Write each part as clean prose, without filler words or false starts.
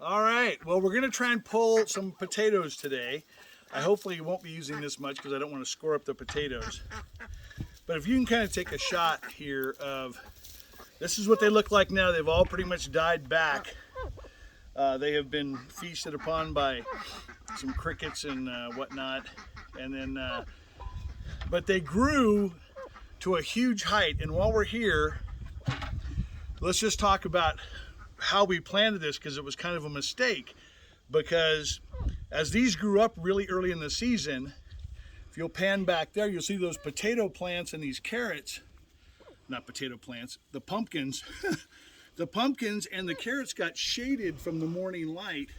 All right, well, we're gonna try and pull some potatoes today. I hopefully won't be using this much because I don't want to score up the potatoes. But if you can kind of take a shot here of, this is what they look like now. They've all pretty much died back. They have been feasted upon by some crickets and whatnot. And then, but they grew to a huge height. And while we're here, let's just talk about how we planted this, because it was kind of a mistake. Because as these grew up really early in the season, if you'll pan back there, you'll see those potato plants and these carrots, not potato plants, the pumpkins. The pumpkins and the carrots got shaded from the morning light.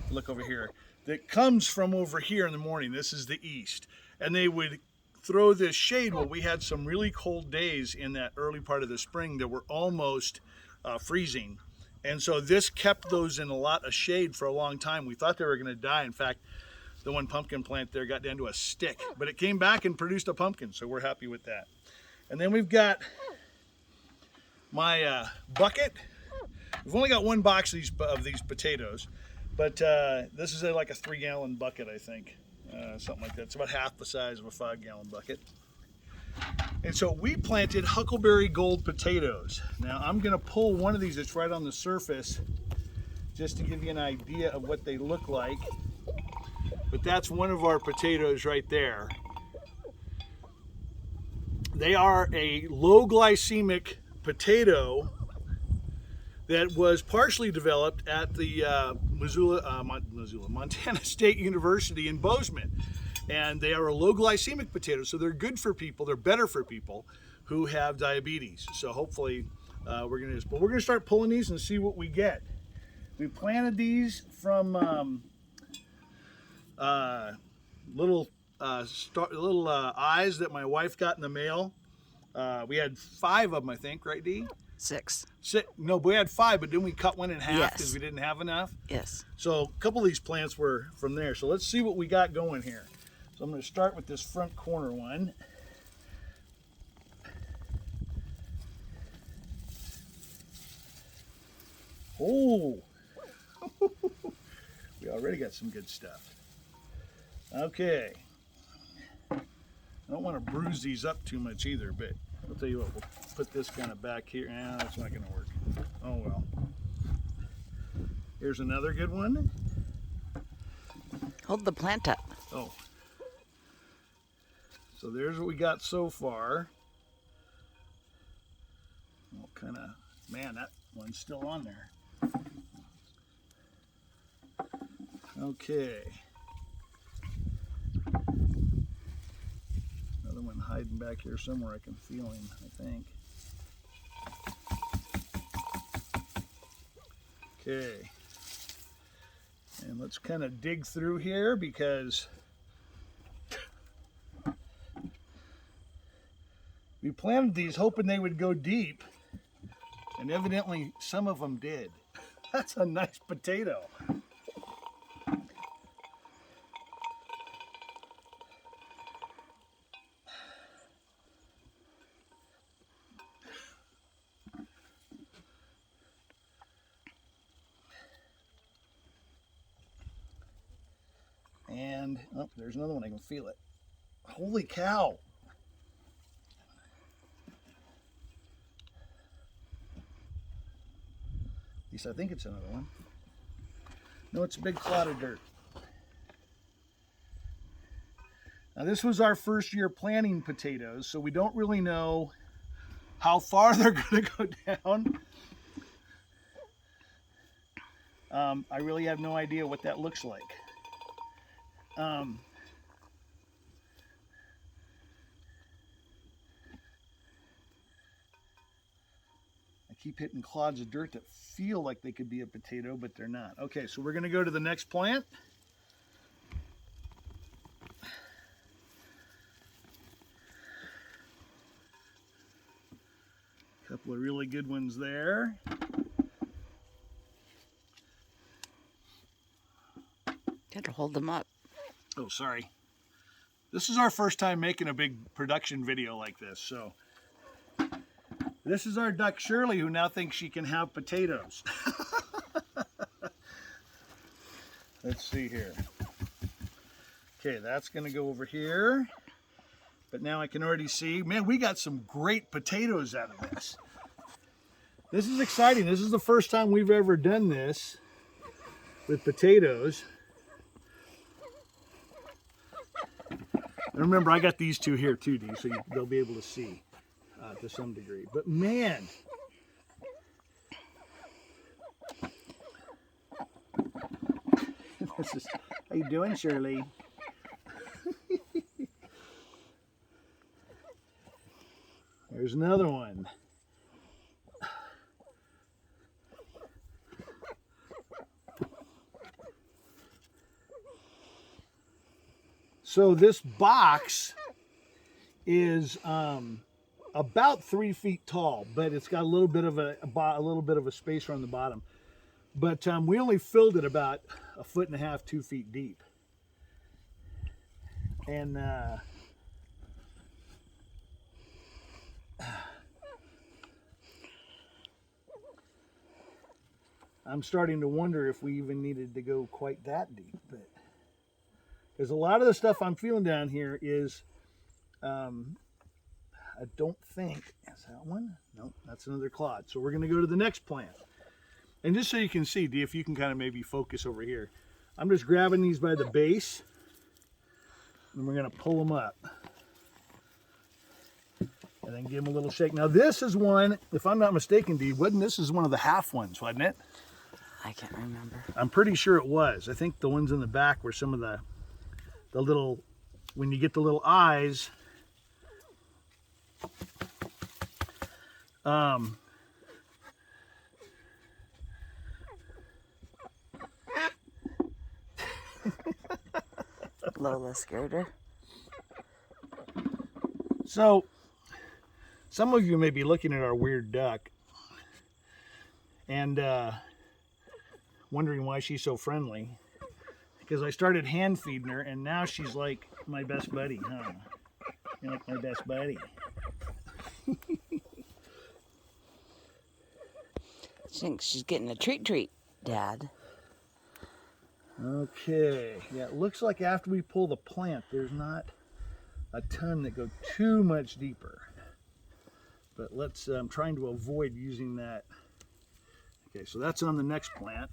Look over here. That comes from over here in the morning. This is the east. And they would throw this shade. Well, we had some really cold days in that early part of the spring that were almost freezing. And so this kept those in a lot of shade for a long time. We thought they were going to die. In fact, the one pumpkin plant there got down to a stick, but it came back and produced a pumpkin, so we're happy with that. And then we've got my bucket. We've only got one box of these potatoes, but this is like a 3-gallon bucket, I think, something like that. It's about half the size of a 5-gallon bucket. And so we planted Huckleberry Gold Potatoes. Now I'm going to pull one of these that's right on the surface just to give you an idea of what they look like. But that's one of our potatoes right there. They are a low-glycemic potato that was partially developed at the Montana State University in Bozeman. And they are a low-glycemic potato, so they're good for people. They're better for people who have diabetes. So hopefully we're gonna start pulling these and see what we get. We planted these from little eyes that my wife got in the mail. We had 5 of them, I think, right, Dee? 6. No, but we had 5, but didn't we cut one in half because Yes. we didn't have enough? Yes. So a couple of these plants were from there. So let's see what we got going here. So I'm going to start with this front corner one. Oh, we already got some good stuff. Okay. I don't want to bruise these up too much either, but I'll tell you what, we'll put this kind of back here. That's not going to work. Oh well. Here's another good one. Hold the plant up. Oh. So there's what we got so far. Well, kind of, man, that one's still on there. Okay. Another one hiding back here somewhere. I can feel him, I think. Okay. And let's kind of dig through here because we planted these hoping they would go deep, and evidently some of them did. That's a nice potato. And, oh, there's another one. I can feel it. Holy cow. At least I think it's another one. No, it's a big clod of dirt. Now this was our first year planting potatoes, so we don't really know how far they're going to go down. I really have no idea what that looks like. I keep hitting clods of dirt that feel like they could be a potato, but they're not. Okay, so we're going to go to the next plant. A couple of really good ones there. Got to hold them up. Oh, sorry. This is our first time making a big production video like this, so this is our duck Shirley, who now thinks she can have potatoes. Let's see here. Okay, that's gonna go over here. But now I can already see, man, we got some great potatoes out of this. This is exciting. This is the first time we've ever done this with potatoes. And remember, I got these two here too, Dee, so they'll be able to see to some degree. But man, this is, how you doing, Shirley? There's another one. So this box is about 3 feet tall, but it's got a little bit of a spacer on the bottom. But we only filled it about 1.5 feet, 2 feet deep. And I'm starting to wonder if we even needed to go quite that deep. But because a lot of the stuff I'm feeling down here is, I don't think, is that one? No, that's another clod. So we're going to go to the next plant. And just so you can see, Dee, if you can kind of maybe focus over here. I'm just grabbing these by the base, and we're going to pull them up. And then give them a little shake. Now this is one, if I'm not mistaken, Dee, this is one of the half ones, wasn't it? I can't remember. I'm pretty sure it was. I think the ones in the back were some of the little, when you get the little eyes, Lola scared her. So, some of you may be looking at our weird duck and wondering why she's so friendly. Because I started hand feeding her, and now she's like my best buddy, huh? You're like my best buddy. She thinks she's getting a treat, Dad. Okay, yeah, it looks like after we pull the plant, there's not a ton that go too much deeper. But I'm trying to avoid using that. Okay, so that's on the next plant.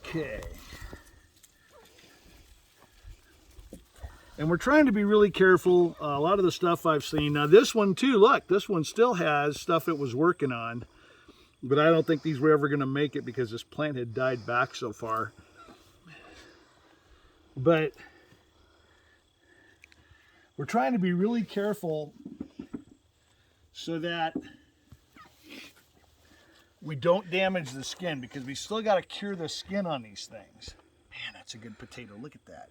Okay. And we're trying to be really careful. A lot of the stuff I've seen. Now this one too, look, this one still has stuff it was working on. But I don't think these were ever going to make it because this plant had died back so far. But we're trying to be really careful so that we don't damage the skin, because we still got to cure the skin on these things. Man, that's a good potato. Look at that.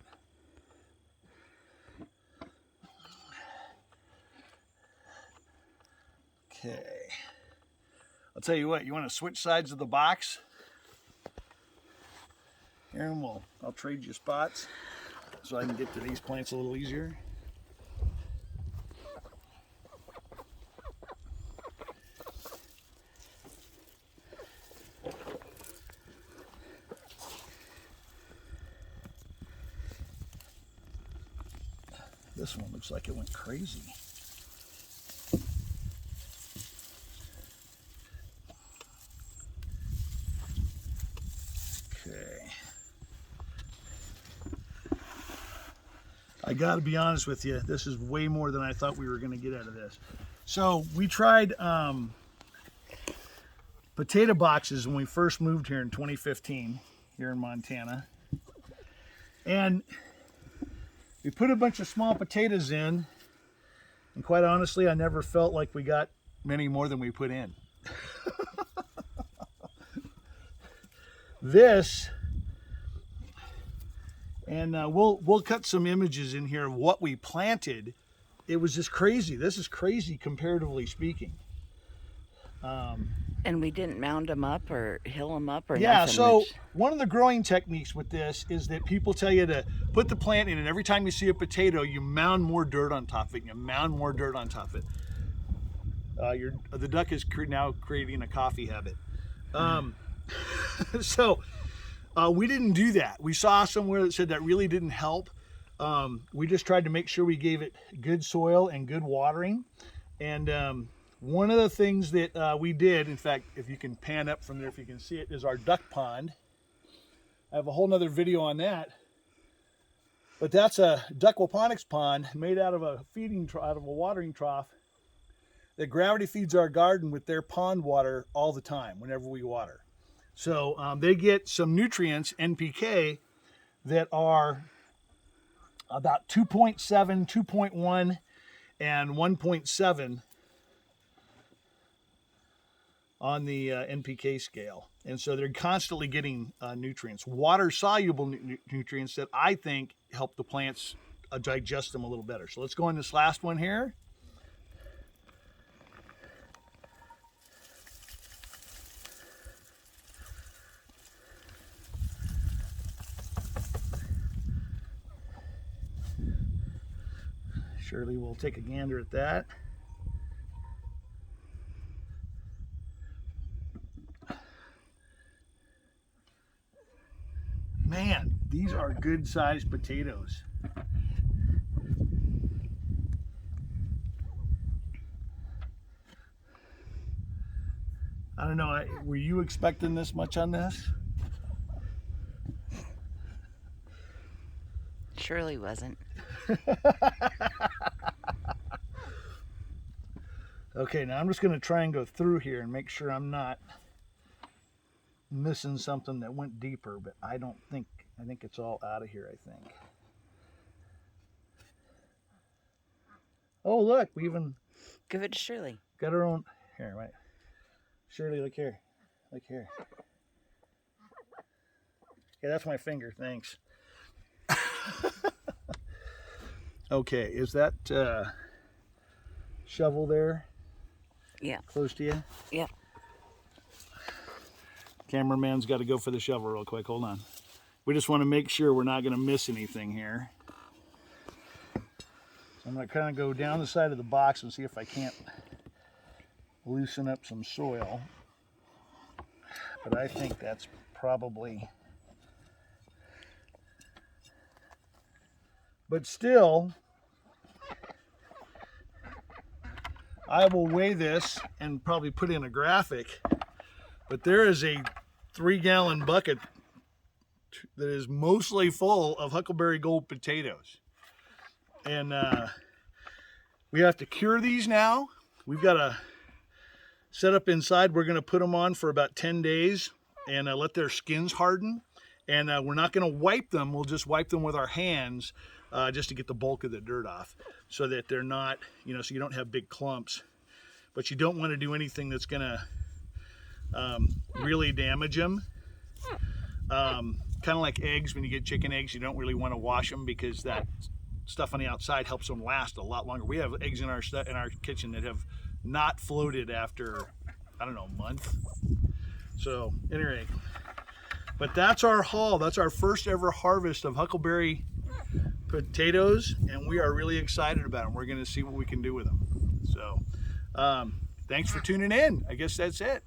Okay. I'll tell you what, you want to switch sides of the box? Here, and I'll trade you spots so I can get to these plants a little easier. This one looks like it went crazy. Okay. I got to be honest with you, this is way more than I thought we were going to get out of this. So we tried potato boxes when we first moved here in 2015 here in Montana. And we put a bunch of small potatoes in, and quite honestly, I never felt like we got many more than we put in. This, and we'll cut some images in here of what we planted. It was just crazy. This is crazy comparatively speaking. And we didn't mound them up or hill them up or yeah, nothing. so one of the growing techniques with this is that people tell you to put the plant in, and every time you see a potato, you mound more dirt on top of it. You mound more dirt on top of it. The duck is now creating a coffee habit. So we didn't do that. We saw somewhere that said that really didn't help. We just tried to make sure we gave it good soil and good watering. And one of the things that we did, in fact, if you can pan up from there, if you can see it, is our duck pond. I have a whole nother video on that. But that's a duck aquaponics pond made out of a watering trough that gravity feeds our garden with their pond water all the time whenever we water. So they get some nutrients, NPK, that are about 2.7, 2.1, and 1.7 on the NPK scale. And so they're constantly getting nutrients, water-soluble nutrients that I think help the plants digest them a little better. So let's go on this last one here. Shirley will take a gander at that. Man, these are good sized potatoes. I don't know, were you expecting this much on this? Surely wasn't. Okay, now I'm just going to try and go through here and make sure I'm not missing something that went deeper, but I think it's all out of here, I think. Oh, look, we even Give it to Shirley. got our own. Here, wait. Shirley, look here. Look here. Yeah, that's my finger, thanks. Okay, is that shovel there? Yeah. Close to you? Yeah. Cameraman's got to go for the shovel real quick. Hold on. We just want to make sure we're not going to miss anything here. So I'm going to kind of go down the side of the box and see if I can't loosen up some soil. But I think that's probably... But still, I will weigh this and probably put in a graphic. But there is a 3-gallon bucket that is mostly full of Huckleberry Gold potatoes. And we have to cure these now. We've got a set up inside. We're going to put them on for about 10 days and let their skins harden. And we're not going to wipe them. We'll just wipe them with our hands just to get the bulk of the dirt off so that they're not, so you don't have big clumps. But you don't want to do anything that's going to really damage them. Kind of like eggs. When you get chicken eggs, you don't really want to wash them because that stuff on the outside helps them last a lot longer. We have eggs in our kitchen that have not floated after, I don't know, a month. So anyway, but that's our haul. That's our first ever harvest of Huckleberry potatoes, and we are really excited about them. We're going to see what we can do with them. So thanks for tuning in. I guess that's it.